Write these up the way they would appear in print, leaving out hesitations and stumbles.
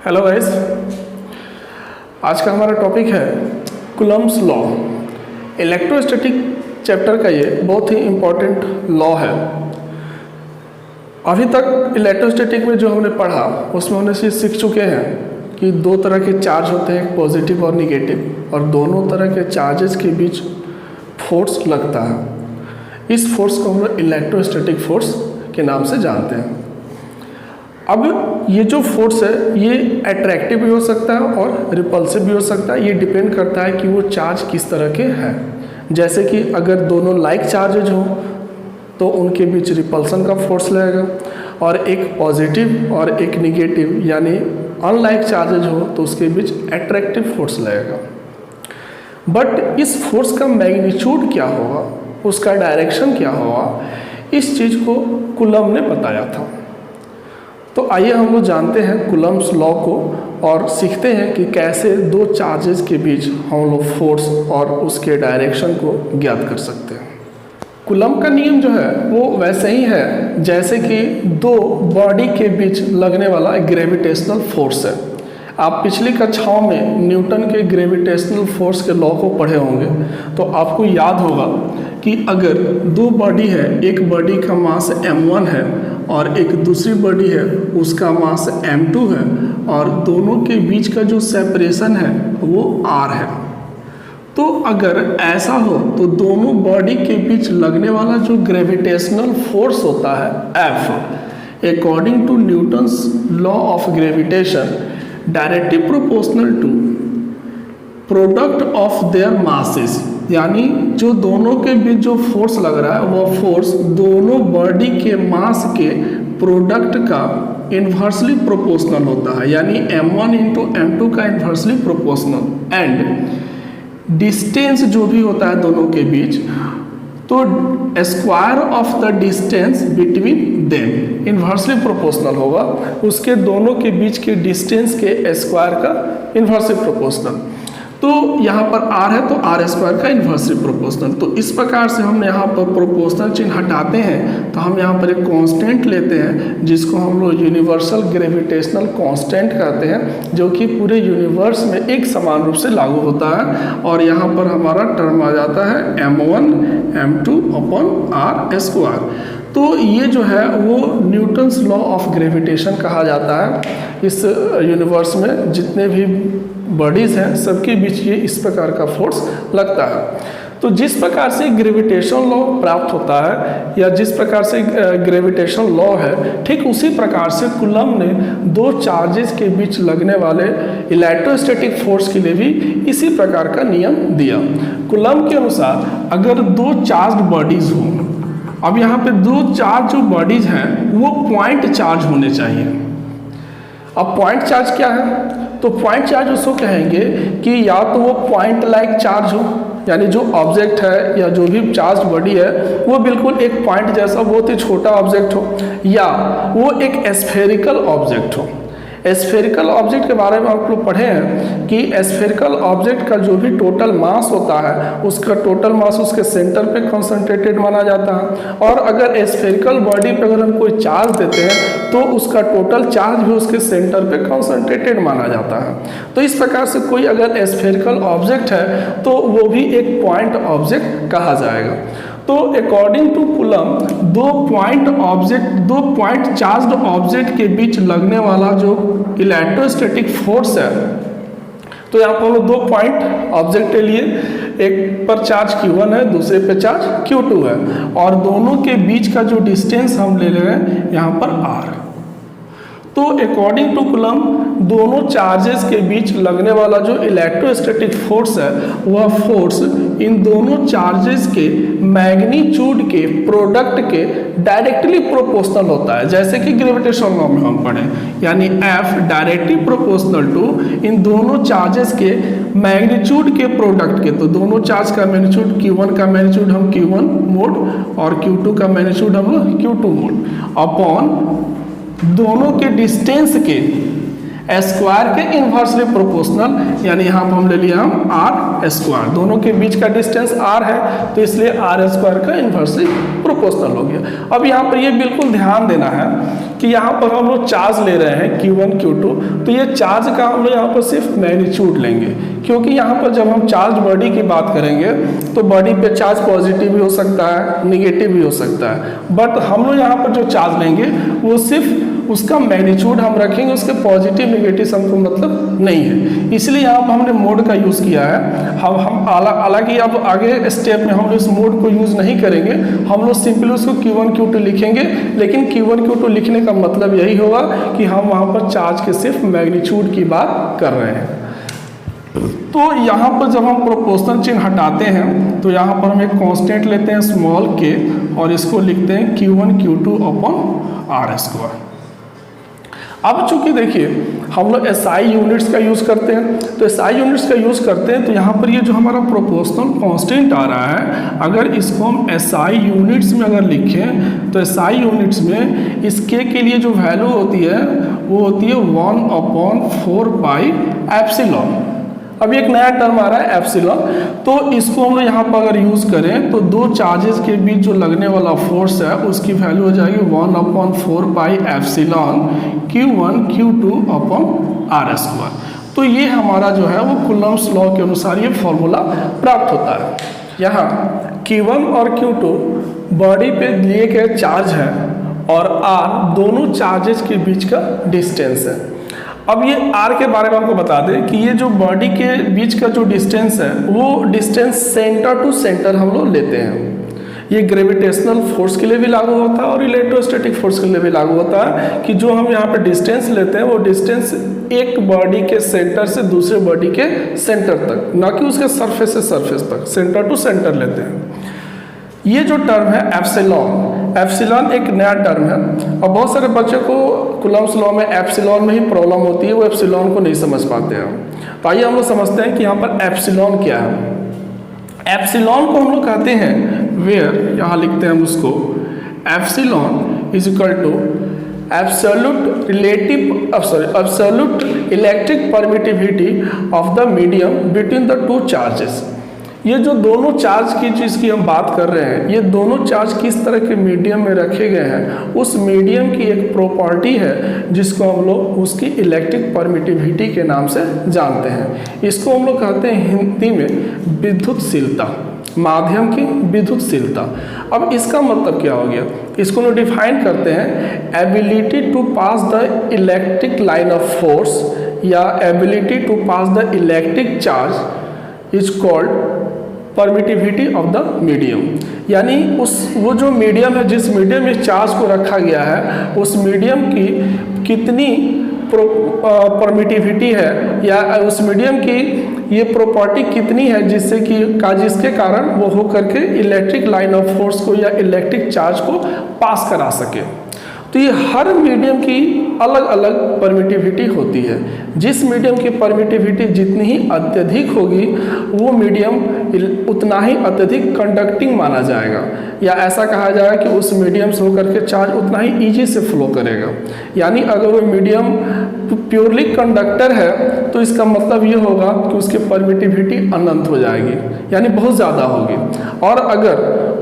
Hello guys, आज का हमारा टॉपिक है कूलम्ब्स लॉ। इलेक्ट्रोस्टैटिक चैप्टर का ये बहुत ही इम्पोर्टेंट लॉ है। अभी तक इलेक्ट्रोस्टैटिक में जो हमने पढ़ा उसमें हमने सीख चुके हैं कि दो तरह के चार्ज होते हैं, पॉजिटिव और निगेटिव, और दोनों तरह के चार्जेस के बीच फोर्स लगता है। इस फोर्स को हम लोग इलेक्ट्रोस्टैटिक फोर्स के नाम से जानते हैं। अब ये जो फोर्स है ये अट्रैक्टिव भी हो सकता है और रिपल्सिव भी हो सकता है। ये डिपेंड करता है कि वो चार्ज किस तरह के हैं। जैसे कि अगर दोनों लाइक चार्जेज हों तो उनके बीच रिपल्सन का फोर्स लगेगा, और एक पॉजिटिव और एक निगेटिव यानी अनलाइक चार्जेज हो तो उसके बीच अट्रैक्टिव फोर्स लगेगा। बट इस फोर्स का मैग्नीट्यूड क्या होगा, उसका डायरेक्शन क्या होगा, इस चीज़ को कूलम्ब ने बताया था। तो आइए हम लोग जानते हैं कूलम्ब्स लॉ को और सीखते हैं कि कैसे दो चार्जेस के बीच हम लोग फोर्स और उसके डायरेक्शन को ज्ञात कर सकते हैं। कूलम्ब का नियम जो है वो वैसे ही है जैसे कि दो बॉडी के बीच लगने वाला एक ग्रेविटेशनल फोर्स है। आप पिछली कक्षाओं में न्यूटन के ग्रेविटेशनल फोर्स के लॉ को पढ़े होंगे, तो आपको याद होगा कि अगर दो बॉडी है, एक बॉडी का मास m1 है और एक दूसरी बॉडी है उसका मास m2 है, और दोनों के बीच का जो सेपरेशन है वो r है। तो अगर ऐसा हो तो दोनों बॉडी के बीच लगने वाला जो ग्रेविटेशनल फोर्स होता है F, according to Newton's law of gravitation, directly proportional to product of their masses, यानी जो दोनों के बीच जो फोर्स लग रहा है वो फोर्स दोनों बॉडी के मास के प्रोडक्ट का इन्वर्सली प्रोपोर्शनल होता है, यानी m1 इंटू m2 का इन्वर्सली प्रोपोर्शनल। एंड डिस्टेंस जो भी होता है दोनों के बीच, तो square of the distance between them inversely proportional होगा उसके दोनों के बीच के डिस्टेंस के स्क्वायर का इन्वर्सली प्रोपोर्शनल। तो यहाँ पर r है तो r स्क्वायर का इन्वर्सली प्रोपोर्शनल। तो इस प्रकार से हम यहाँ पर प्रोपोर्शनल चिन्ह हटाते हैं तो हम यहाँ पर एक कांस्टेंट लेते हैं जिसको हम लोग यूनिवर्सल ग्रेविटेशनल कांस्टेंट कहते हैं, जो कि पूरे यूनिवर्स में एक समान रूप से लागू होता है। और यहाँ पर हमारा टर्म आ जाता है m1 m2 upon r square. तो ये जो है वो न्यूटन्स लॉ ऑफ ग्रेविटेशन कहा जाता है। इस यूनिवर्स में जितने भी बॉडीज़ हैं सबके बीच ये इस प्रकार का फोर्स लगता है। तो जिस प्रकार से ग्रेविटेशन लॉ प्राप्त होता है या जिस प्रकार से ग्रेविटेशन लॉ है, ठीक उसी प्रकार से कूलम्ब ने दो चार्जेस के बीच लगने वाले इलेक्ट्रोस्टैटिक फोर्स के लिए भी इसी प्रकार का नियम दिया। कूलम्ब के अनुसार अगर दो चार्ज बॉडीज़ हों, अब यहाँ पे दो चार्ज जो बॉडीज हैं वो पॉइंट चार्ज होने चाहिए। अब पॉइंट चार्ज क्या है? तो पॉइंट चार्ज उसको कहेंगे कि या तो वो पॉइंट लाइक चार्ज हो, यानी जो ऑब्जेक्ट है या जो भी चार्ज बॉडी है वो बिल्कुल एक पॉइंट जैसा बहुत ही छोटा ऑब्जेक्ट हो, या वो एक स्फेरिकल ऑब्जेक्ट हो। स्फेरिकल ऑब्जेक्ट के बारे में आप लोग पढ़े हैं कि स्फेरिकल ऑब्जेक्ट का जो भी टोटल मास होता है उसका टोटल मास उसके सेंटर पे कंसंट्रेटेड माना जाता है, और अगर स्फेरिकल बॉडी पे अगर हम कोई चार्ज देते हैं तो उसका टोटल चार्ज भी उसके सेंटर पे कंसंट्रेटेड माना जाता है। तो इस प्रकार से कोई अगर स्फेरिकल ऑब्जेक्ट है तो वो भी एक पॉइंट ऑब्जेक्ट कहा जाएगा। तो अकॉर्डिंग टू कूलम्ब दो पॉइंट चार्ज्ड ऑब्जेक्ट के बीच लगने वाला जो इलेक्ट्रोस्टैटिक फोर्स है, तो यहाँ पर हम लोग दो पॉइंट ऑब्जेक्ट के लिए, एक पर चार्ज Q1 है दूसरे पे चार्ज Q2 है, और दोनों के बीच का जो डिस्टेंस हम ले रहे हैं यहाँ पर r। तो अकॉर्डिंग टू कूलम्ब दोनों चार्जेस के बीच लगने वाला जो इलेक्ट्रोस्टैटिक फोर्स है वह फोर्स इन दोनों चार्जेस के मैग्नीट्यूड के प्रोडक्ट के डायरेक्टली प्रोपोर्शनल होता है, जैसे कि ग्रेविटेशन लॉ में हम पढ़े, यानी F डायरेक्टली प्रोपोर्शनल टू इन दोनों चार्जेस के मैग्नीट्यूड के प्रोडक्ट के। तो दोनों चार्ज का मैग्नीट्यूड Q1 का मैग्नीट्यूड हम Q1 मोड और Q2 का मैग्नीट्यूड हम Q2 मोड अपॉन दोनों के डिस्टेंस के स्क्वायर के इन्वर्सली प्रोपोर्शनल, यानी यहाँ पर हम ले लिया हम आर स्क्वायर, दोनों के बीच का डिस्टेंस आर है तो इसलिए आर स्क्वायर का इन्वर्सली प्रोपोर्शनल हो गया। अब यहाँ पर ये बिल्कुल ध्यान देना है कि यहाँ पर हम लोग चार्ज ले रहे हैं Q1 Q2, तो ये चार्ज का हम लोग यहाँ पर सिर्फ मैग्नीट्यूड लेंगे, क्योंकि यहाँ पर जब हम चार्ज बॉडी की बात करेंगे तो बॉडी पे चार्ज पॉजिटिव भी हो सकता है, निगेटिव भी हो सकता है, बट हम लोग यहाँ पर जो चार्ज लेंगे वो सिर्फ उसका मैग्नीट्यूड हम रखेंगे, उसके पॉजिटिव निगेटिव हमको मतलब नहीं है, इसलिए यहाँ पर हमने मोड का यूज़ किया है। हम हालांकि अब आगे स्टेप में हम लोग इस मोड को यूज़ नहीं करेंगे, हम लोग सिंपली उसको Q1 Q2 लिखेंगे, लेकिन Q1 Q2 लिखने का मतलब यही होगा कि हम वहाँ पर चार्ज के सिर्फ मैग्नीट्यूड की बात कर रहे हैं। तो यहाँ पर जब हम प्रोपोर्शनल चिन्ह हटाते हैं तो यहाँ पर हम एक कांस्टेंट लेते हैं स्मॉल k और इसको लिखते हैं Q1 Q2 upon R square. अब चूंकि देखिए हम लोग SI यूनिट्स का यूज़ करते हैं, तो SI यूनिट्स का यूज़ करते हैं तो यहाँ पर ये जो हमारा प्रोपोर्शनल कांस्टेंट आ रहा है, अगर इसको हम SI यूनिट्स में अगर लिखें तो SI यूनिट्स में इस k के लिए जो वैल्यू होती है वो होती है 1/4 पाई एप्सिलॉन। अब एक नया टर्म आ रहा है एप्सिलॉन, तो इसको हम लोग यहाँ पर अगर यूज़ करें तो दो चार्जेस के बीच जो लगने वाला फोर्स है उसकी वैल्यू हो जाएगी 1/4 pi epsilon Q1 Q2 upon R square. तो ये हमारा जो है वो कूलम्ब्स लॉ के अनुसार ये फॉर्मूला प्राप्त होता है। यहाँ Q1 और Q2 बॉडी पे लिए गए चार्ज है और R दोनों चार्जेस के बीच का डिस्टेंस है। अब ये R के बारे में आपको बता दें कि ये जो बॉडी के बीच का जो डिस्टेंस है वो डिस्टेंस सेंटर टू सेंटर हम लोग लेते हैं। ये ग्रेविटेशनल फोर्स के लिए भी लागू होता है और इलेक्ट्रोस्टैटिक फोर्स के लिए भी लागू होता है कि जो हम यहाँ पे डिस्टेंस लेते हैं वो डिस्टेंस एक बॉडी के सेंटर से दूसरे बॉडी के सेंटर तक, ना कि उसके सरफेस से सरफेस तक, सेंटर टू सेंटर लेते हैं। ये जो टर्म है एप्सिलॉन एक नया टर्म है और बहुत सारे बच्चों को कूलम्ब्स लॉ में एप्सिलॉन में ही प्रॉब्लम होती है, वो एप्सिलॉन को नहीं समझ पाते हैं। तो आइए हम लोग समझते हैं कि यहाँ पर एप्सिलॉन क्या है। एप्सिलॉन को हम लोग कहते हैं वेयर, यहाँ लिखते हैं हम उसको, epsilon is equal to absolute electric permittivity of the medium between the two charges. ये जो दोनों चार्ज की चीज़ की हम बात कर रहे हैं, ये दोनों चार्ज किस तरह के मीडियम में रखे गए हैं, उस मीडियम की एक प्रॉपर्टी है जिसको हम लोग उसकी इलेक्ट्रिक परमिटिविटी के नाम से जानते हैं। इसको हम लोग कहते हैं हिंदी में विद्युतशीलता, माध्यम की विद्युतशीलता। अब इसका मतलब क्या हो गया, इसको हम डिफाइन करते हैं ability to pass the electric line of force या ability to pass the electric charge is called permittivity of the medium. यानी वो जो मीडियम है, जिस मीडियम में चार्ज को रखा गया है, उस मीडियम की कितनी परमिटिविटी है या उस मीडियम की ये प्रॉपर्टी कितनी है जिसके कारण वो हो करके इलेक्ट्रिक लाइन ऑफ फोर्स को या इलेक्ट्रिक चार्ज को पास करा सके। तो ये हर मीडियम की अलग अलग परमिटिविटी होती है। जिस मीडियम की परमिटिविटी जितनी ही अत्यधिक होगी वो मीडियम उतना ही अत्यधिक कंडक्टिंग माना जाएगा, या ऐसा कहा जाएगा कि उस मीडियम से होकर के चार्ज उतना ही ईजी से फ्लो करेगा। यानी अगर वो मीडियम प्योरली कंडक्टर है तो इसका मतलब ये होगा कि उसकी परमिटिविटी अनंत हो जाएगी, यानी बहुत ज़्यादा होगी। और अगर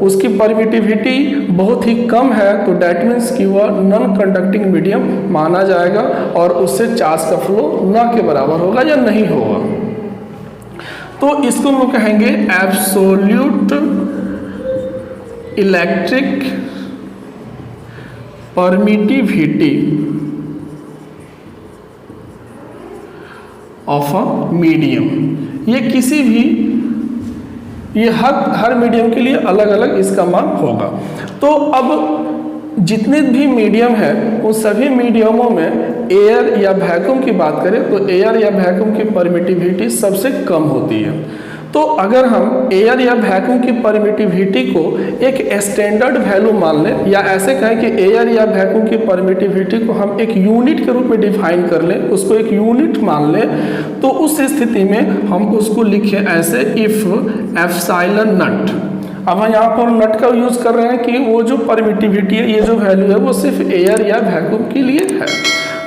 उसकी परमिटिविटी बहुत ही कम है तो डैट मीन्स कि वह नॉन कंडक्टिंग मीडियम माना जाएगा और उससे चार्ज का फ्लो न के बराबर होगा या नहीं होगा। तो इसको हम लोग कहेंगे absolute electric permittivity of a medium. ये किसी भी ये हर मीडियम के लिए अलग अलग इसका मान होगा। तो अब जितने भी मीडियम है उन सभी मीडियमों में एयर या वैक्यूम की बात करें तो एयर या वैक्यूम की परमिटिविटी सबसे कम होती है। तो अगर हम एयर या वैक्यूम की परमिटिविटी को एक स्टैंडर्ड वैल्यू मान लें, या ऐसे कहें कि एयर या वैक्यूम की परमिटिविटी को हम एक यूनिट के रूप में डिफाइन कर लें, उसको एक यूनिट मान लें, तो उस स्थिति में हम उसको लिखें ऐसे, इफ एप्सिलॉन नॉट। अब हम यहाँ पर नट का यूज़ कर रहे हैं कि वो जो परमिटिविटी है, ये जो वैल्यू है वो सिर्फ एयर या वैक्यूम के लिए है।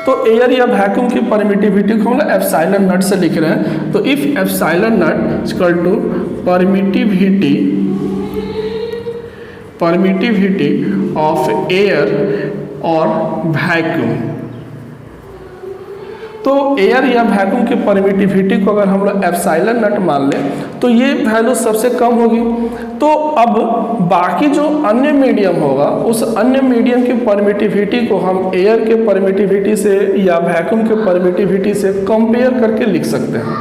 तो एयर या वैक्यूम की परमिटिविटी को हम लोग एप्सिलॉन नॉट से लिख रहे हैं। तो if epsilon naught equal to permittivity of air और वैक्यूम, तो एयर या वैक्यूम की परमिटिविटी को अगर हम लोग एप्सिलॉन नॉट मान लें तो ये वैल्यू सबसे कम होगी। तो अब बाकी जो अन्य मीडियम होगा उस अन्य मीडियम की परमिटिविटी को हम एयर के परमिटिविटी से या वैक्यूम के परमिटिविटी से कंपेयर करके लिख सकते हैं।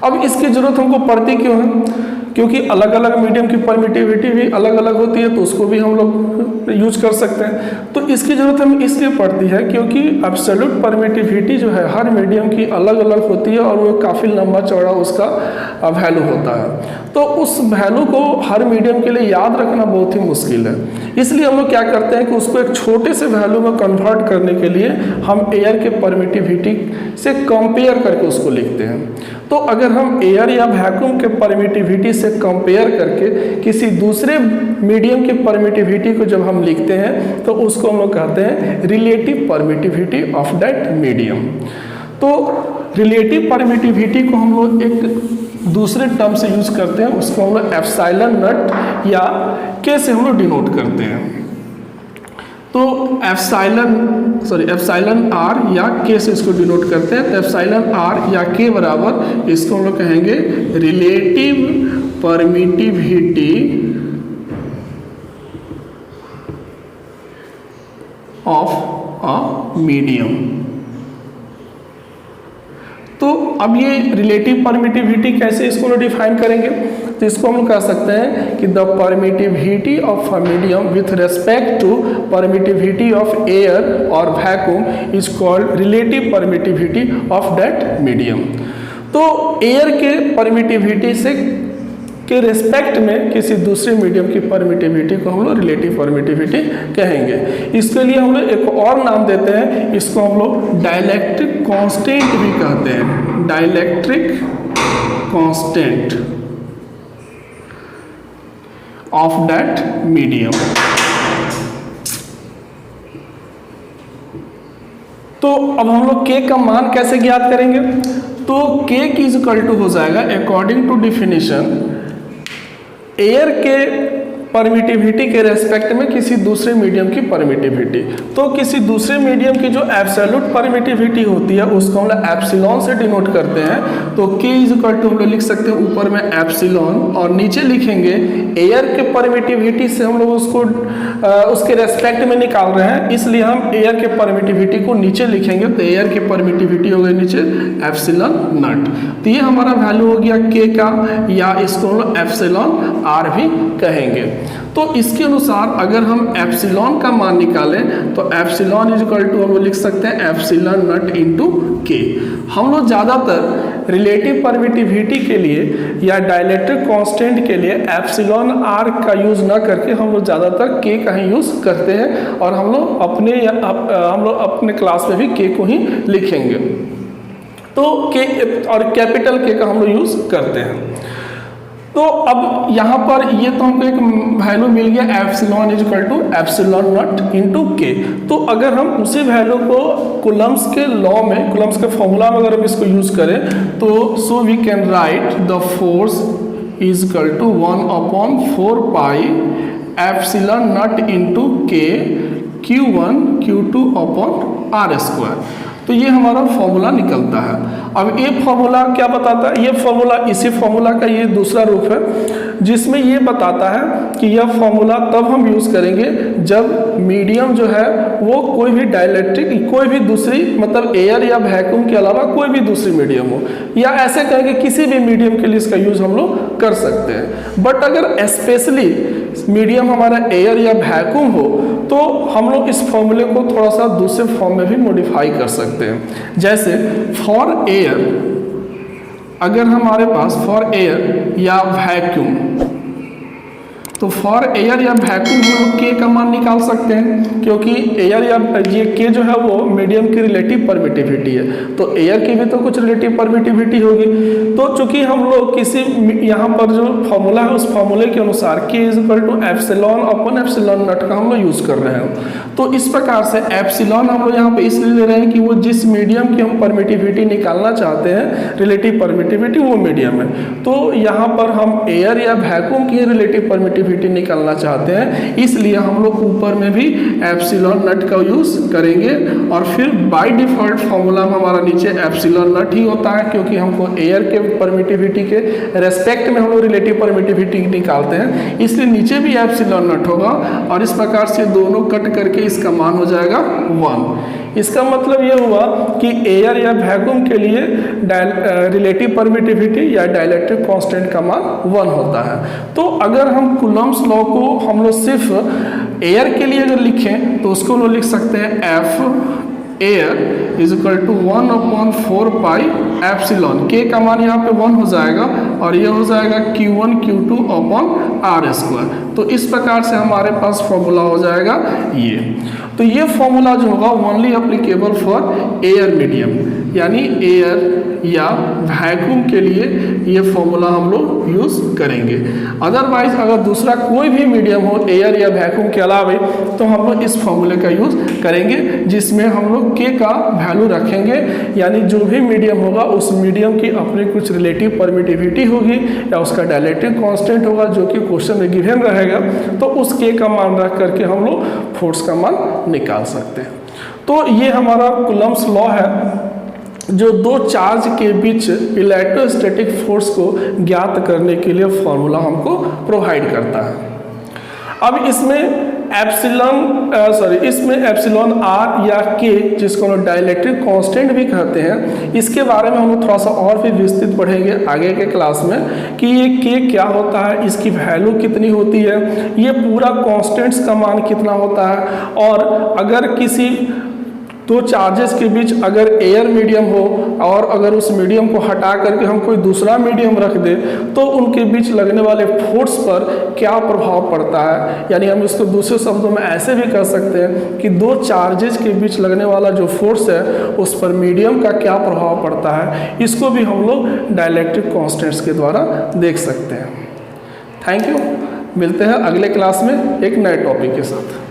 अब इसकी जरूरत हमको पड़ती क्यों है? क्योंकि अलग अलग मीडियम की परमिटिविटी भी अलग अलग होती है, तो उसको भी हम लोग यूज कर सकते हैं। तो इसकी ज़रूरत हमें इसलिए पड़ती है क्योंकि एब्सोल्यूट परमिटिविटी जो है हर मीडियम की अलग अलग होती है और वो काफ़ी लंबा चौड़ा उसका वैल्यू होता है। तो उस वैल्यू को हर मीडियम के लिए याद रखना बहुत ही मुश्किल है। इसलिए हम लोग क्या करते हैं कि उसको एक छोटे से वैल्यू में कन्वर्ट करने के लिए हम एयर के परमिटिविटी से कंपेयर करके उसको लिखते हैं। तो अगर हम एयर या वैक्यूम के परमिटिविटी से कंपेयर करके किसी दूसरे मीडियम की परमिटिविटी को जब हम लिखते हैं तो उसको हम लोग कहते हैं relative permittivity of that medium. तो रिलेटिव परमिटिविटी को हम लोग एक दूसरे टर्म से यूज करते हैं, उसको हम लोग एप्सिलॉन नॉट या के से हम लोग डिनोट करते हैं। तो एप्सिलॉन आर या के से इसको डिनोट करते हैं। तो एप्सिलॉन आर या के बराबर इसको हम लोग कहेंगे relative permittivity of a medium. तो अब ये रिलेटिव परमिटिविटी कैसे इसको डिफाइन करेंगे? तो इसको हम कह सकते हैं कि the permittivity of a medium with respect to permittivity of air और vacuum is called relative permittivity of that medium. तो एयर के परमिटिविटी से के रिस्पेक्ट में किसी दूसरे मीडियम की परमिटिविटी को हम लोग रिलेटिव परमिटिविटी कहेंगे। इसके लिए हम लोग एक और नाम देते हैं, इसको हम लोग डाइलेक्ट्रिक कांस्टेंट भी कहते हैं। Dielectric constant of that medium. तो अब हम लोग के का मान कैसे ज्ञात करेंगे? तो के की इक्वल टू हो जाएगा अकॉर्डिंग टू डिफिनीशन एयर के परमिटिविटी के रेस्पेक्ट में किसी दूसरे मीडियम की परमिटिविटी। तो किसी दूसरे मीडियम की जो एब्सोल्यूट परमिटिविटी होती है उसको हम लोग एप्सिलॉन से डिनोट करते हैं। तो के इज इक्वल टू हम लोग लिख सकते हैं ऊपर में एप्सिलॉन और नीचे लिखेंगे एयर के परमिटिविटी से हम लोग उसको उसके रेस्पेक्ट में निकाल रहे हैं, इसलिए हम एयर के परमिटिविटी को नीचे लिखेंगे। तो एयर की परमिटिविटी हो गई नीचे एप्सिलॉन नॉट। तो ये हमारा वैल्यू हो गया के का, या इसको हम लोग एप्सिलॉन आर भी कहेंगे। तो इसके अनुसार अगर हम एप्सिलॉन का मान निकालें तो एप्सिलॉन इज इक्वल टू हम लोग लिख सकते हैं एप्सिलॉन नॉट इंटू के। हम लोग ज़्यादातर रिलेटिव परमिटिविटी के लिए या डाइलेक्ट्रिक कांस्टेंट के लिए एप्सिलॉन आर का यूज़ ना करके हम लोग ज़्यादातर के का ही यूज़ करते हैं, और हम लोग अपने क्लास में भी के को ही लिखेंगे। तो के और कैपिटल के का हम लोग यूज़ करते हैं। तो अब यहाँ पर ये तो हमको एक वैल्यू मिल गया epsilon is equal to epsilon naught into K. तो अगर हम उसी वैल्यू को कूलम्ब्स के लॉ में, कूलम्ब्स के फॉर्मूला में अगर हम इसको यूज करें तो so we can write the force is equal to 1/4 pi epsilon naught into K Q1 Q2 upon R square. तो ये हमारा फॉर्मूला निकलता है। अब ये फॉर्मूला क्या बताता है? ये फॉर्मूला इसी फॉर्मूला का ये दूसरा रूप है जिसमें ये बताता है कि यह फॉर्मूला तब हम यूज़ करेंगे जब मीडियम जो है वो कोई भी डाइलेक्ट्रिक, कोई भी दूसरी मतलब एयर या वैक्यूम के अलावा कोई भी दूसरी मीडियम हो, या ऐसे कहेंगे किसी भी मीडियम के लिए इसका यूज़ हम लोग कर सकते हैं। बट अगर स्पेशली मीडियम हमारा एयर या वैक्यूम हो तो हम लोग इस फॉर्मूले को थोड़ा सा दूसरे फॉर्म में भी मॉडिफाई कर सकते हैं। जैसे फॉर एयर, अगर हमारे पास फॉर एयर या वैक्यूम, तो फॉर एयर या वैक्यूम हम लोग के का मान निकाल सकते हैं, क्योंकि एयर या ये के जो है वो मीडियम की रिलेटिव परमिटिविटी है, तो एयर की भी तो कुछ रिलेटिव परमिटिविटी होगी। तो चूंकि हम लोग किसी यहाँ पर जो फॉर्मूला है उस फॉर्मूले के अनुसार K is equal to epsilon upon epsilon naught का हम लोग यूज़ कर रहे हैं। तो इस प्रकार से एप्सिलॉन हम लोग यहाँ पे इसलिए ले रहे हैं कि वो जिस मीडियम की हम परमिटिविटी निकालना चाहते हैं, रिलेटिव परमिटिविटी, वो मीडियम है। तो यहाँ पर हम एयर या वैक्यूम की रिलेटिव परमिटिविटी निकालना चाहते हैं, इसलिए हम लोग ऊपर में भी एप्सिलॉन नॉट का यूज़ करेंगे। और फिर बाय डिफॉल्ट फॉर्मूला में हमारा नीचे एप्सिलॉन नॉट ही होता है, क्योंकि हमको एयर के परमिटिविटी के रेस्पेक्ट में हम लोग रिलेटिव परमिटिविटी निकालते हैं, इसलिए नीचे भी एप्सिलॉन नॉट होगा। और इस प्रकार से दोनों कट करके इसका मान हो जाएगा 1। इसका मतलब ये हुआ कि एयर या वैक्यूम के लिए रिलेटिव परमिटिविटी या डाइलेक्ट्रिक कांस्टेंट का मान 1 होता है। तो अगर हम कूलम्ब्स लॉ को हम लोग सिर्फ एयर के लिए अगर लिखें तो उसको हम लोग लिख सकते हैं F air is equal to 1/4 pi epsilon. K का मान यहाँ पे 1 हो जाएगा और ये हो जाएगा Q1 Q2 upon R square. तो इस प्रकार से हमारे पास फॉर्मूला हो जाएगा ये। तो ये फॉर्मूला जो होगा only applicable for air medium, यानी एयर या वैक्यूम के लिए ये फॉर्मूला हम लोग यूज़ करेंगे। अदरवाइज अगर दूसरा कोई भी मीडियम हो एयर या वैक्यूम के अलावा, तो हम लोग इस फॉर्मूले का यूज़ करेंगे, जिसमें हम लोग के का वैल्यू रखेंगे, यानी जो भी मीडियम होगा उस मीडियम की अपनी कुछ रिलेटिव परमिटिविटी होगी या उसका डाइलेक्ट्रिक कांस्टेंट होगा जो कि क्वेश्चन में गिवन रहेगा, तो उस के का मान रख करके हम लोग फोर्स का मान निकाल सकते हैं। तो ये हमारा कूलम्ब्स लॉ है जो दो चार्ज के बीच इलेक्ट्रोस्टैटिक फोर्स को ज्ञात करने के लिए फॉर्मूला हमको प्रोवाइड करता है। अब इसमें इसमें एप्सिलॉन आर या के, जिसको हम डाइलेक्ट्रिक कांस्टेंट भी कहते हैं, इसके बारे में हम लोग थोड़ा सा और भी विस्तृत पढ़ेंगे आगे के क्लास में कि ये के क्या होता है, इसकी वैल्यू कितनी होती है, ये पूरा कांस्टेंट्स का मान कितना होता है, और अगर किसी दो चार्जेस के बीच अगर एयर मीडियम हो और अगर उस मीडियम को हटा करके हम कोई दूसरा मीडियम रख दें तो उनके बीच लगने वाले फोर्स पर क्या प्रभाव पड़ता है। यानी हम इसको दूसरे शब्दों में ऐसे भी कह सकते हैं कि दो चार्जेस के बीच लगने वाला जो फोर्स है उस पर मीडियम का क्या प्रभाव पड़ता है, इसको भी हम लोग डाइलेक्ट्रिक कांस्टेंट्स के द्वारा देख सकते हैं। थैंक यू, मिलते हैं अगले क्लास में एक नए टॉपिक के साथ।